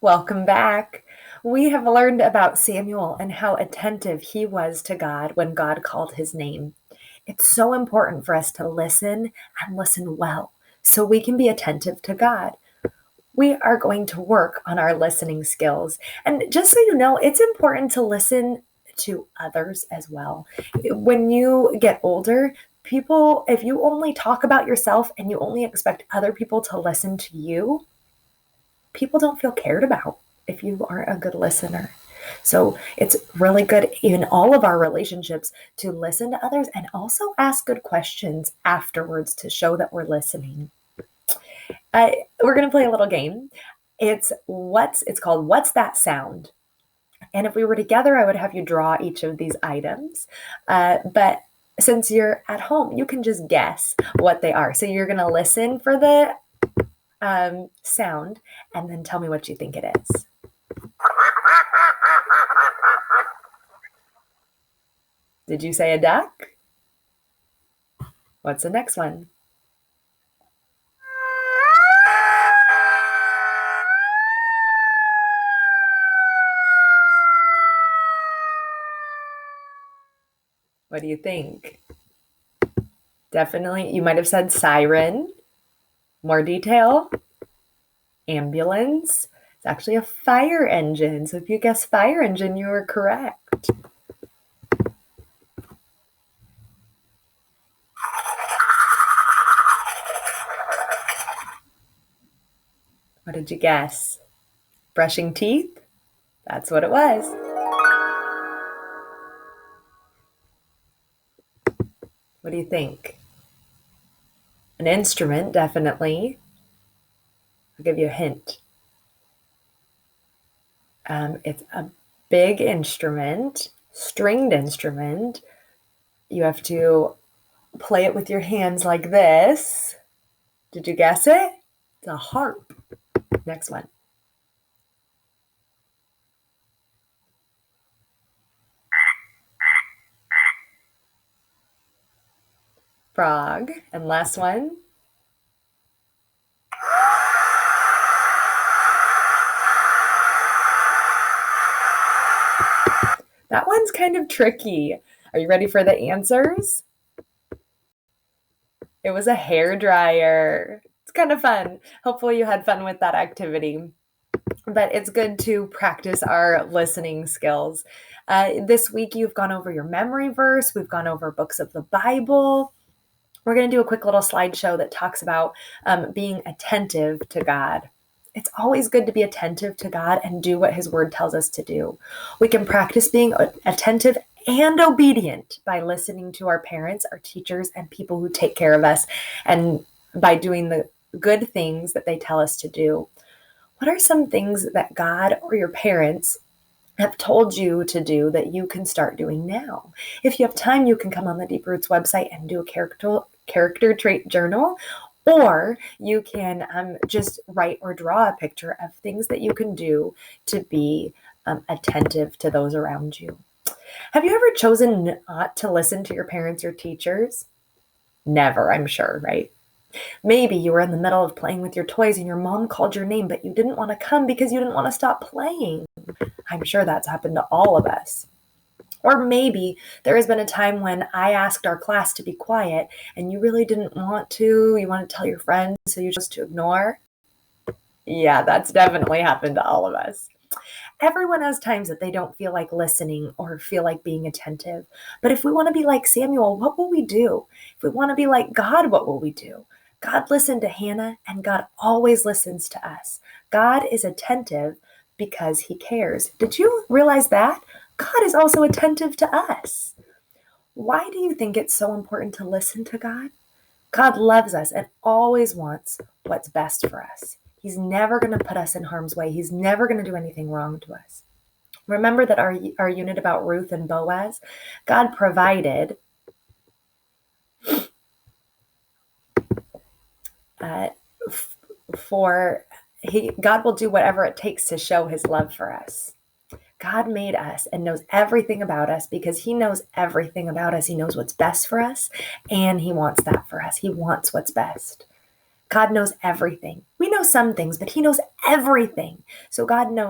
Welcome back. We have learned about Samuel and how attentive he was to God when God called his name. It's so important for us to listen and listen well so we can be attentive to God. We are going to work on our listening skills. And just so you know, it's important to listen to others as well. When you get older, if you only talk about yourself and you only expect other people to listen to you, people don't feel cared about if you aren't a good listener. So it's really good in all of our relationships to listen to others and also ask good questions afterwards to show that we're listening. We're going to play a little game. It's called What's That Sound? And if we were together, I would have you draw each of these items. But since you're at home, you can just guess what they are. So you're going to listen for the sound and then tell me what you think it is. Did you say a duck? What's the next one? What do you think? Definitely, you might have said siren. More detail? Ambulance. It's actually a fire engine. So if you guess fire engine, you were correct. What did you guess? Brushing teeth? That's what it was. What do you think? An instrument, definitely. I'll give you a hint. It's a big instrument, stringed instrument. You have to play it with your hands like this. Did you guess it? It's a harp. Next one. Frog. And last one. That one's kind of tricky. Are you ready for the answers? It was a hair dryer. It's kind of fun. Hopefully you had fun with that activity. But it's good to practice our listening skills. This week you've gone over your memory verse. We've gone over books of the Bible. We're going to do a quick little slideshow that talks about being attentive to God. It's always good to be attentive to God and do what his word tells us to do. We can practice being attentive and obedient by listening to our parents, our teachers, and people who take care of us, and by doing the good things that they tell us to do. What are some things that God or your parents have told you to do that you can start doing now? If you have time, you can come on the Deep Roots website and do a character trait journal, or you can just write or draw a picture of things that you can do to be attentive to those around you. Have you ever chosen not to listen to your parents or teachers? Never, I'm sure, right? Maybe you were in the middle of playing with your toys and your mom called your name, but you didn't want to come because you didn't want to stop playing. I'm sure that's happened to all of us. Or maybe there has been a time when I asked our class to be quiet and you really didn't want to. You want to tell your friends, so you chose to ignore. Yeah, that's definitely happened to all of us. Everyone has times that they don't feel like listening or feel like being attentive. But if we want to be like Samuel, what will we do? If we want to be like God, what will we do? God listened to Hannah, and God always listens to us. God is attentive because he cares. Did you realize that? God is also attentive to us. Why do you think it's so important to listen to God? God loves us and always wants what's best for us. He's never going to put us in harm's way. He's never going to do anything wrong to us. Remember that our unit about Ruth and Boaz? God provided God will do whatever it takes to show his love for us. God made us and knows everything about us because he knows everything about us. He knows what's best for us, and he wants that for us. He wants what's best. God knows everything. We know some things, but He knows everything. So God knows